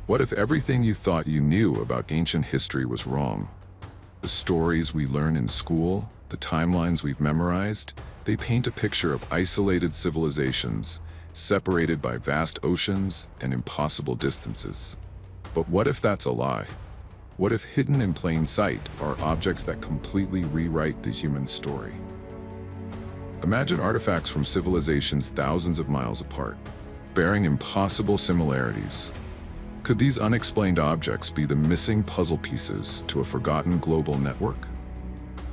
What if everything you thought you knew about ancient history was wrong? The stories we learn in school, the timelines we've memorized, they paint a picture of isolated civilizations, separated by vast oceans and impossible distances. But what if that's a lie? What if hidden in plain sight are objects that completely rewrite the human story? Imagine artifacts from civilizations thousands of miles apart, bearing impossible similarities. Could these unexplained objects be the missing puzzle pieces to a forgotten global network?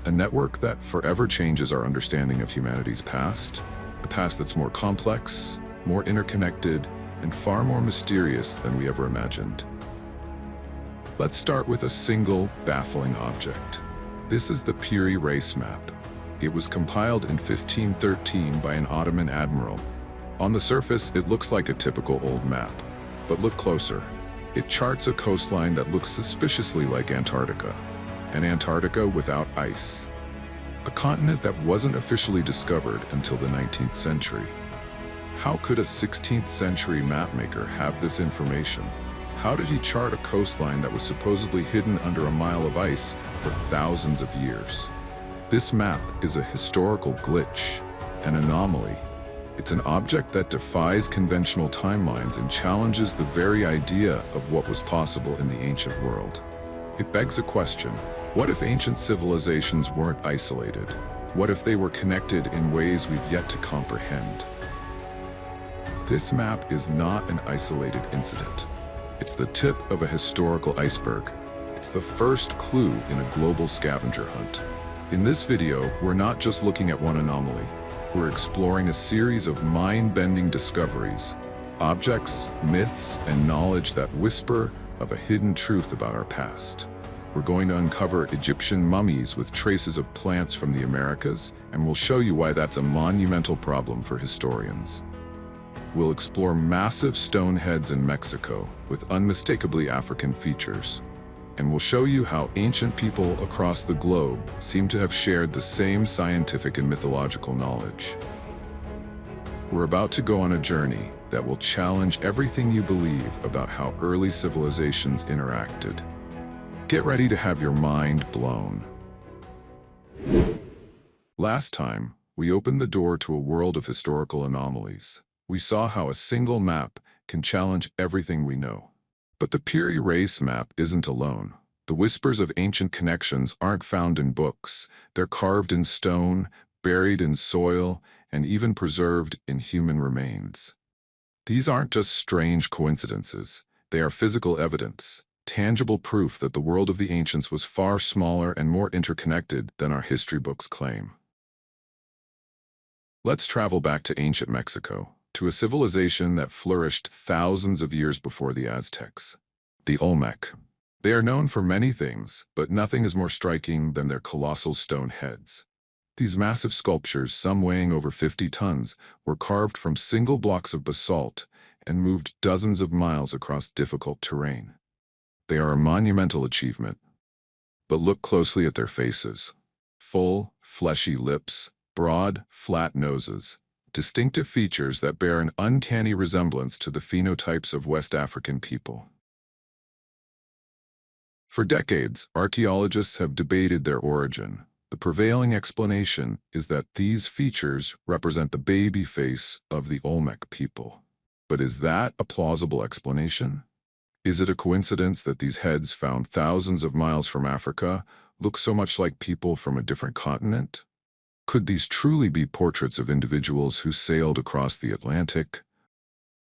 A network that forever changes our understanding of humanity's past, the past that's more complex, more interconnected, and far more mysterious than we ever imagined. Let's start with a single, baffling object. This is the Piri Reis Map. It was compiled in 1513 by an Ottoman admiral. On the surface, it looks like a typical old map. But look closer. It charts a coastline that looks suspiciously like Antarctica. An Antarctica without ice. A continent that wasn't officially discovered until the 19th century. How could a 16th century mapmaker have this information? How did he chart a coastline that was supposedly hidden under a mile of ice for thousands of years? This map is a historical glitch, an anomaly. It's an object that defies conventional timelines and challenges the very idea of what was possible in the ancient world. It begs a question: what if ancient civilizations weren't isolated? What if they were connected in ways we've yet to comprehend? This map is not an isolated incident. It's the tip of a historical iceberg. It's the first clue in a global scavenger hunt. In this video, we're not just looking at one anomaly. We're exploring a series of mind-bending discoveries, objects, myths, and knowledge that whisper of a hidden truth about our past. We're going to uncover Egyptian mummies with traces of plants from the Americas, and we'll show you why that's a monumental problem for historians. We'll explore massive stone heads in Mexico with unmistakably African features. And we'll show you how ancient people across the globe seem to have shared the same scientific and mythological knowledge. We're about to go on a journey that will challenge everything you believe about how early civilizations interacted. Get ready to have your mind blown. Last time, we opened the door to a world of historical anomalies. We saw how a single map can challenge everything we know. But the Piri Reis Map isn't alone. The whispers of ancient connections aren't found in books. They're carved in stone, buried in soil, and even preserved in human remains. These aren't just strange coincidences. They are physical evidence, tangible proof that the world of the ancients was far smaller and more interconnected than our history books claim. Let's travel back to ancient Mexico, to a civilization that flourished thousands of years before the Aztecs, the Olmec. They are known for many things, but nothing is more striking than their colossal stone heads. These massive sculptures, some weighing over 50 tons, were carved from single blocks of basalt and moved dozens of miles across difficult terrain. They are a monumental achievement. But look closely at their faces. Full, fleshy lips, broad, flat noses. Distinctive features that bear an uncanny resemblance to the phenotypes of West African people. For decades, archaeologists have debated their origin. The prevailing explanation is that these features represent the baby face of the Olmec people. But is that a plausible explanation? Is it a coincidence that these heads, found thousands of miles from Africa, look so much like people from a different continent? Could these truly be portraits of individuals who sailed across the Atlantic?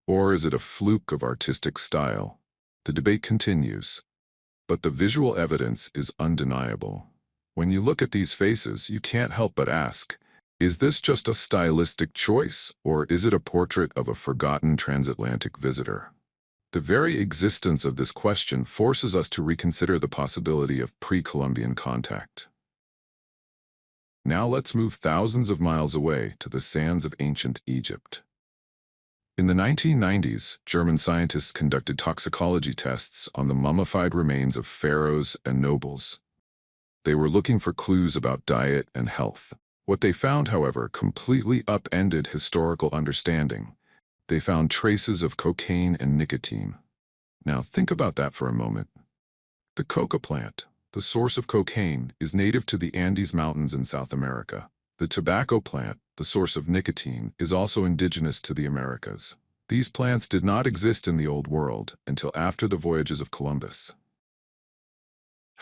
Or is it a fluke of artistic style? The debate continues. But the visual evidence is undeniable. When you look at these faces, you can't help but ask, is this just a stylistic choice, or is it a portrait of a forgotten transatlantic visitor? The very existence of this question forces us to reconsider the possibility of pre-Columbian contact. Now let's move thousands of miles away to the sands of ancient Egypt. In the 1990s, German scientists conducted toxicology tests on the mummified remains of pharaohs and nobles. They were looking for clues about diet and health. What they found, however, completely upended historical understanding. They found traces of cocaine and nicotine. Now think about that for a moment. The coca plant, the source of cocaine, is native to the Andes Mountains in South America. The tobacco plant, the source of nicotine, is also indigenous to the Americas. These plants did not exist in the Old World until after the voyages of Columbus.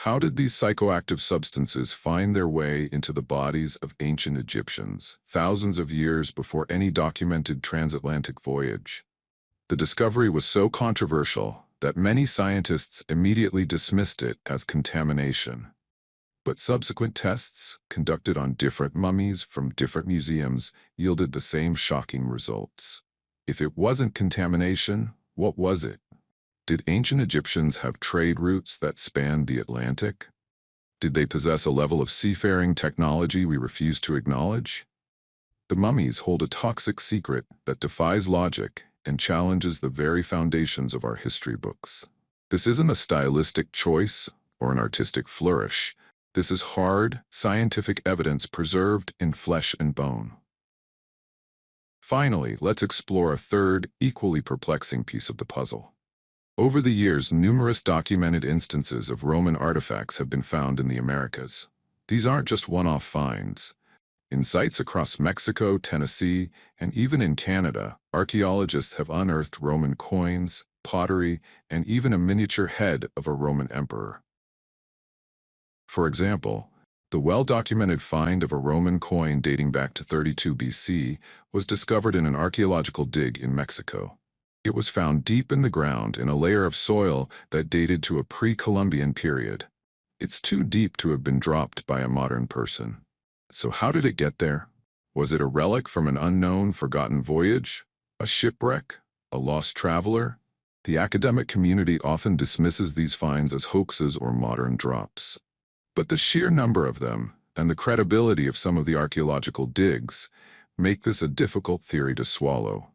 How did these psychoactive substances find their way into the bodies of ancient Egyptians, thousands of years before any documented transatlantic voyage? The discovery was so controversial that many scientists immediately dismissed it as contamination. But subsequent tests, conducted on different mummies from different museums, yielded the same shocking results. If it wasn't contamination, what was it? Did ancient Egyptians have trade routes that spanned the Atlantic? Did they possess a level of seafaring technology we refuse to acknowledge? The mummies hold a toxic secret that defies logic and challenges the very foundations of our history books. This isn't a stylistic choice or an artistic flourish. This is hard, scientific evidence preserved in flesh and bone. Finally, let's explore a third, equally perplexing piece of the puzzle. Over the years, numerous documented instances of Roman artifacts have been found in the Americas. These aren't just one-off finds. In sites across Mexico, Tennessee, and even in Canada, archaeologists have unearthed Roman coins, pottery, and even a miniature head of a Roman emperor. For example, the well-documented find of a Roman coin dating back to 32 BC was discovered in an archaeological dig in Mexico. It was found deep in the ground in a layer of soil that dated to a pre-Columbian period. It's too deep to have been dropped by a modern person. So how did it get there? Was it a relic from an unknown, forgotten voyage? A shipwreck? A lost traveler? The academic community often dismisses these finds as hoaxes or modern drops. But the sheer number of them, and the credibility of some of the archaeological digs, make this a difficult theory to swallow.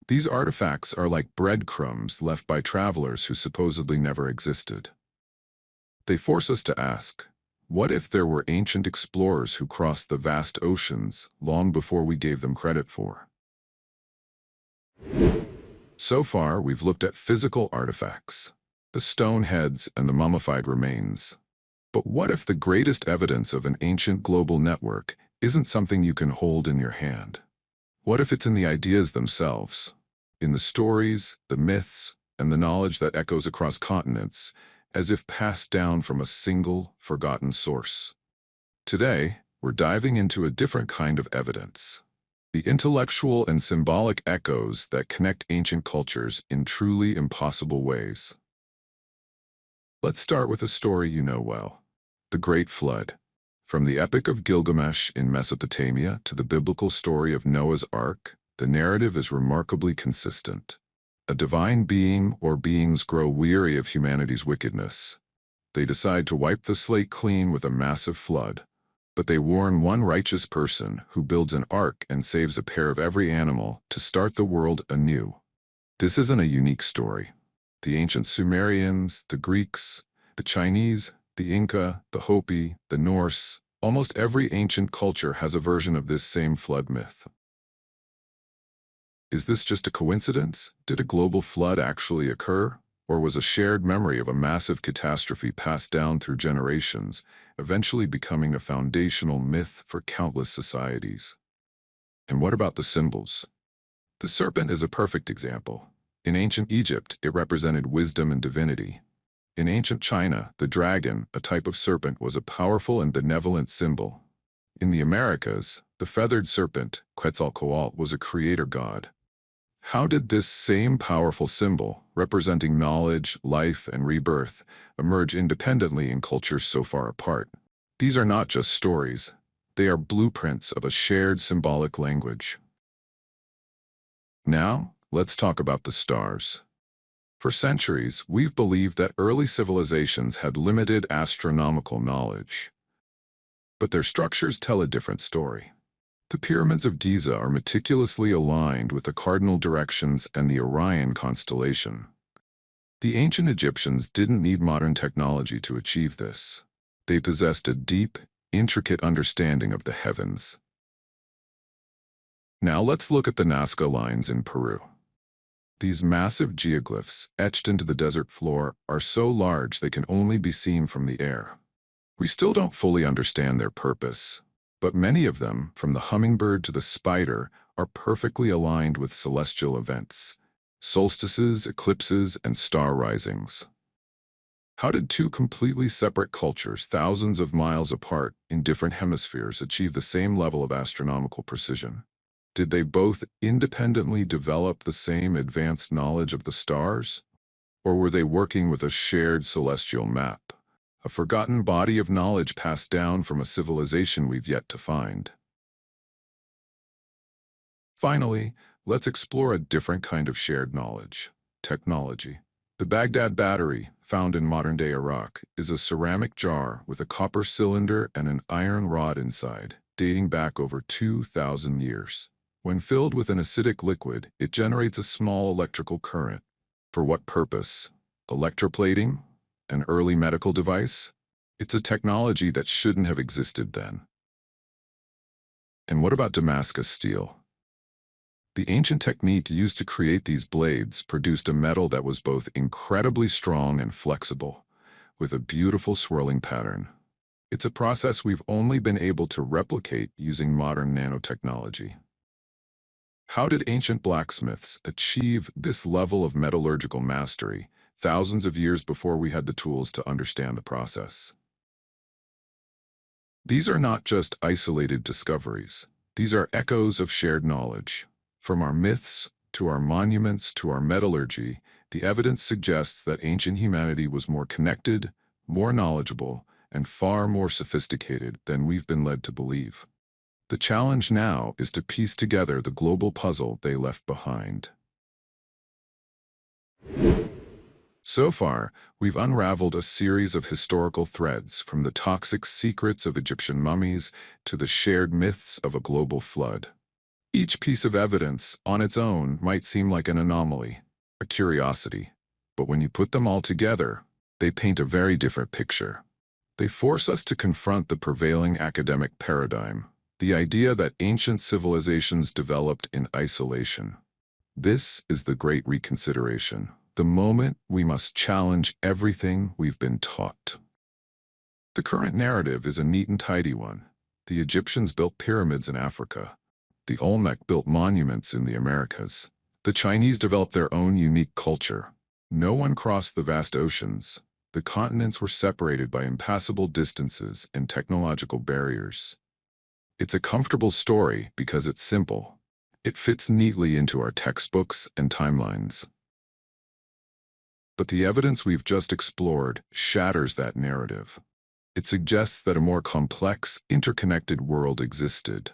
These artifacts are like breadcrumbs left by travelers who supposedly never existed. They force us to ask, what if there were ancient explorers who crossed the vast oceans long before we gave them credit for? So far, we've looked at physical artifacts, the stone heads and the mummified remains. But what if the greatest evidence of an ancient global network isn't something you can hold in your hand? What if it's in the ideas themselves, in the stories, the myths, and the knowledge that echoes across continents, as if passed down from a single, forgotten source? Today, we're diving into a different kind of evidence, the intellectual and symbolic echoes that connect ancient cultures in truly impossible ways. Let's start with a story you know well. The Great Flood. From the Epic of Gilgamesh in Mesopotamia to the biblical story of Noah's Ark, the narrative is remarkably consistent. A divine being or beings grow weary of humanity's wickedness. They decide to wipe the slate clean with a massive flood, but they warn one righteous person who builds an ark and saves a pair of every animal to start the world anew. This isn't a unique story. The ancient Sumerians, the Greeks, the Chinese, the Inca, the Hopi, the Norse, almost every ancient culture has a version of this same flood myth. Is this just a coincidence? Did a global flood actually occur? Or was a shared memory of a massive catastrophe passed down through generations, eventually becoming a foundational myth for countless societies? And what about the symbols? The serpent is a perfect example. In ancient Egypt, it represented wisdom and divinity. In ancient China, the dragon, a type of serpent, was a powerful and benevolent symbol. In the Americas, the feathered serpent, Quetzalcoatl, was a creator god. How did this same powerful symbol, representing knowledge, life, and rebirth, emerge independently in cultures so far apart? These are not just stories. They are blueprints of a shared symbolic language. Now, let's talk about the stars. For centuries, we've believed that early civilizations had limited astronomical knowledge. But their structures tell a different story. The pyramids of Giza are meticulously aligned with the cardinal directions and the Orion constellation. The ancient Egyptians didn't need modern technology to achieve this. They possessed a deep, intricate understanding of the heavens. Now let's look at the Nazca lines in Peru. These massive geoglyphs, etched into the desert floor, are so large they can only be seen from the air. We still don't fully understand their purpose, but many of them, from the hummingbird to the spider, are perfectly aligned with celestial events: solstices, eclipses, and star risings. How did two completely separate cultures, thousands of miles apart in different hemispheres, achieve the same level of astronomical precision? Did they both independently develop the same advanced knowledge of the stars? Or were they working with a shared celestial map, a forgotten body of knowledge passed down from a civilization we've yet to find? Finally, let's explore a different kind of shared knowledge: technology. The Baghdad battery, found in modern-day Iraq, is a ceramic jar with a copper cylinder and an iron rod inside, dating back over 2,000 years. When filled with an acidic liquid, it generates a small electrical current. For what purpose? Electroplating? An early medical device? It's a technology that shouldn't have existed then. And what about Damascus steel? The ancient technique used to create these blades produced a metal that was both incredibly strong and flexible, with a beautiful swirling pattern. It's a process we've only been able to replicate using modern nanotechnology. How did ancient blacksmiths achieve this level of metallurgical mastery thousands of years before we had the tools to understand the process? These are not just isolated discoveries. These are echoes of shared knowledge. From our myths, to our monuments, to our metallurgy, the evidence suggests that ancient humanity was more connected, more knowledgeable, and far more sophisticated than we've been led to believe. The challenge now is to piece together the global puzzle they left behind. So far, we've unraveled a series of historical threads, from the toxic secrets of Egyptian mummies to the shared myths of a global flood. Each piece of evidence, on its own, might seem like an anomaly, a curiosity. But when you put them all together, they paint a very different picture. They force us to confront the prevailing academic paradigm, the idea that ancient civilizations developed in isolation. This is the Great Reconsideration, the moment we must challenge everything we've been taught. The current narrative is a neat and tidy one. The Egyptians built pyramids in Africa. The Olmec built monuments in the Americas. The Chinese developed their own unique culture. No one crossed the vast oceans. The continents were separated by impassable distances and technological barriers. It's a comfortable story because it's simple. It fits neatly into our textbooks and timelines. But the evidence we've just explored shatters that narrative. It suggests that a more complex, interconnected world existed.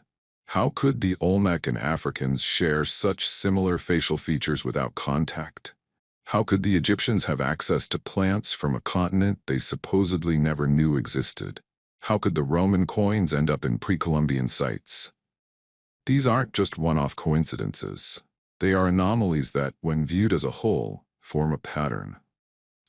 How could the Olmec and Africans share such similar facial features without contact? How could the Egyptians have access to plants from a continent they supposedly never knew existed? How could the Roman coins end up in pre-Columbian sites? These aren't just one-off coincidences. They are anomalies that, when viewed as a whole, form a pattern.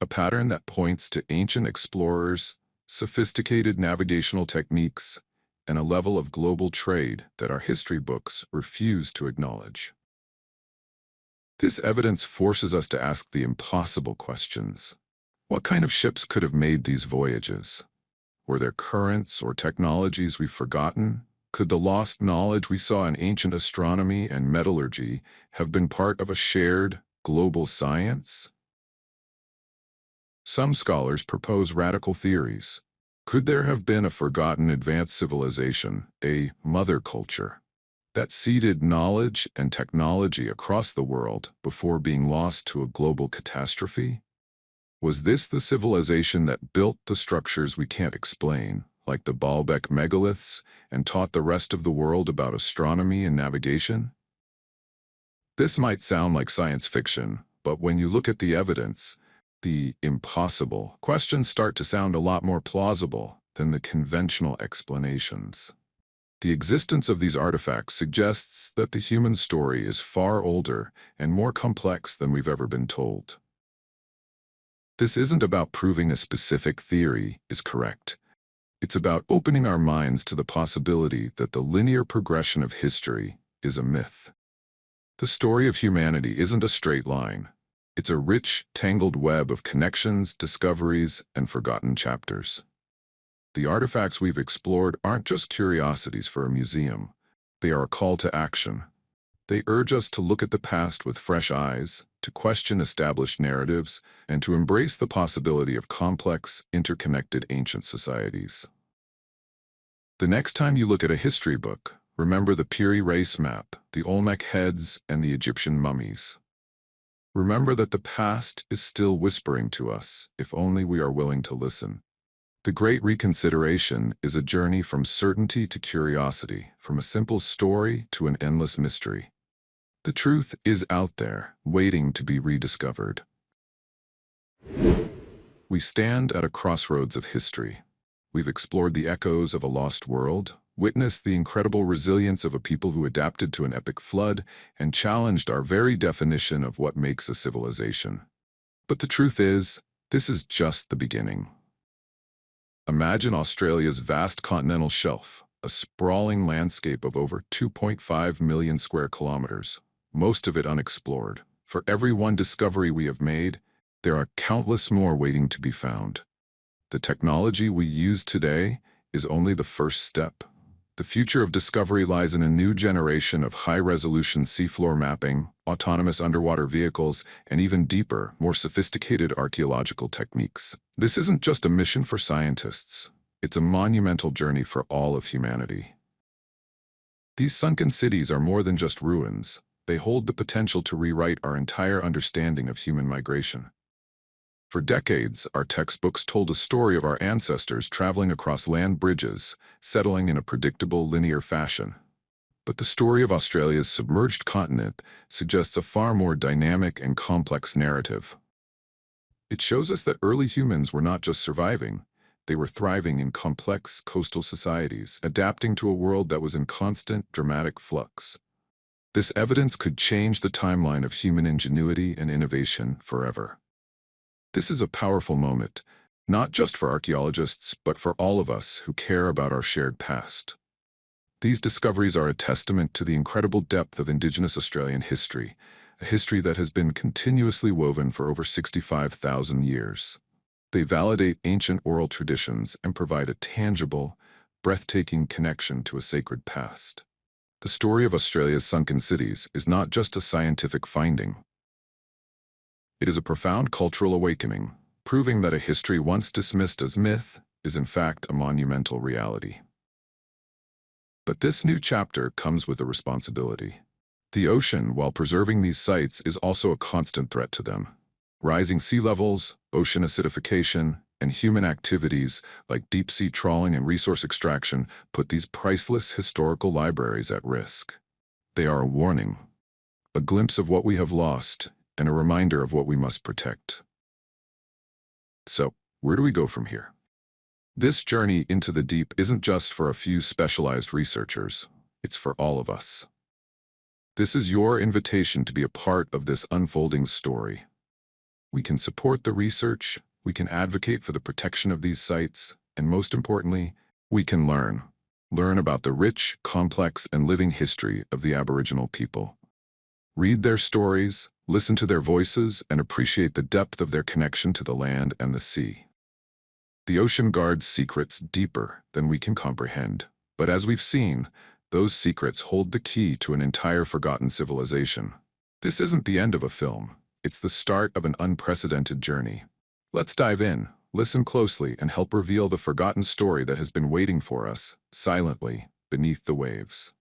A pattern that points to ancient explorers, sophisticated navigational techniques, and a level of global trade that our history books refuse to acknowledge. This evidence forces us to ask the impossible questions. What kind of ships could have made these voyages? Were there currents or technologies we've forgotten? Could the lost knowledge we saw in ancient astronomy and metallurgy have been part of a shared, global science? Some scholars propose radical theories. Could there have been a forgotten advanced civilization, a mother culture, that seeded knowledge and technology across the world before being lost to a global catastrophe? Was this the civilization that built the structures we can't explain, like the Baalbek megaliths, and taught the rest of the world about astronomy and navigation? This might sound like science fiction, but when you look at the evidence, the impossible questions start to sound a lot more plausible than the conventional explanations. The existence of these artifacts suggests that the human story is far older and more complex than we've ever been told. This isn't about proving a specific theory is correct. It's about opening our minds to the possibility that the linear progression of history is a myth. The story of humanity isn't a straight line. It's a rich, tangled web of connections, discoveries, and forgotten chapters. The artifacts we've explored aren't just curiosities for a museum. They are a call to action. They urge us to look at the past with fresh eyes, to question established narratives, and to embrace the possibility of complex, interconnected ancient societies. The next time you look at a history book, remember the Piri Reis Map, the Olmec heads, and the Egyptian mummies. Remember that the past is still whispering to us, if only we are willing to listen. The Great Reconsideration is a journey from certainty to curiosity, from a simple story to an endless mystery. The truth is out there, waiting to be rediscovered. We stand at a crossroads of history. We've explored the echoes of a lost world, witnessed the incredible resilience of a people who adapted to an epic flood, and challenged our very definition of what makes a civilization. But the truth is, this is just the beginning. Imagine Australia's vast continental shelf, a sprawling landscape of over 2.5 million square kilometers, most of it unexplored. For every one discovery we have made, there are countless more waiting to be found. The technology we use today is only the first step. The future of discovery lies in a new generation of high-resolution seafloor mapping, autonomous underwater vehicles, and even deeper, more sophisticated archaeological techniques. This isn't just a mission for scientists. It's a monumental journey for all of humanity. These sunken cities are more than just ruins. They hold the potential to rewrite our entire understanding of human migration. For decades, our textbooks told a story of our ancestors traveling across land bridges, settling in a predictable, linear fashion. But the story of Australia's submerged continent suggests a far more dynamic and complex narrative. It shows us that early humans were not just surviving, they were thriving in complex coastal societies, adapting to a world that was in constant, dramatic flux. This evidence could change the timeline of human ingenuity and innovation forever. This is a powerful moment, not just for archaeologists, but for all of us who care about our shared past. These discoveries are a testament to the incredible depth of Indigenous Australian history, a history that has been continuously woven for over 65,000 years. They validate ancient oral traditions and provide a tangible, breathtaking connection to a sacred past. The story of Australia's sunken cities is not just a scientific finding. It is a profound cultural awakening, proving that a history once dismissed as myth is in fact a monumental reality. But this new chapter comes with a responsibility. The ocean, while preserving these sites, is also a constant threat to them. Rising sea levels, ocean acidification, and human activities like deep-sea trawling and resource extraction put these priceless historical libraries at risk. They are a warning, a glimpse of what we have lost, and a reminder of what we must protect. So, where do we go from here? This journey into the deep isn't just for a few specialized researchers, it's for all of us. This is your invitation to be a part of this unfolding story. We can support the research, we can advocate for the protection of these sites, and most importantly, we can learn about the rich, complex, and living history of the Aboriginal people. Read their stories, listen to their voices, and appreciate the depth of their connection to the land and the sea. The ocean guards secrets deeper than we can comprehend, but as we've seen, those secrets hold the key to an entire forgotten civilization. This isn't the end of a film, it's the start of an unprecedented journey. Let's dive in, listen closely, and help reveal the forgotten story that has been waiting for us, silently, beneath the waves.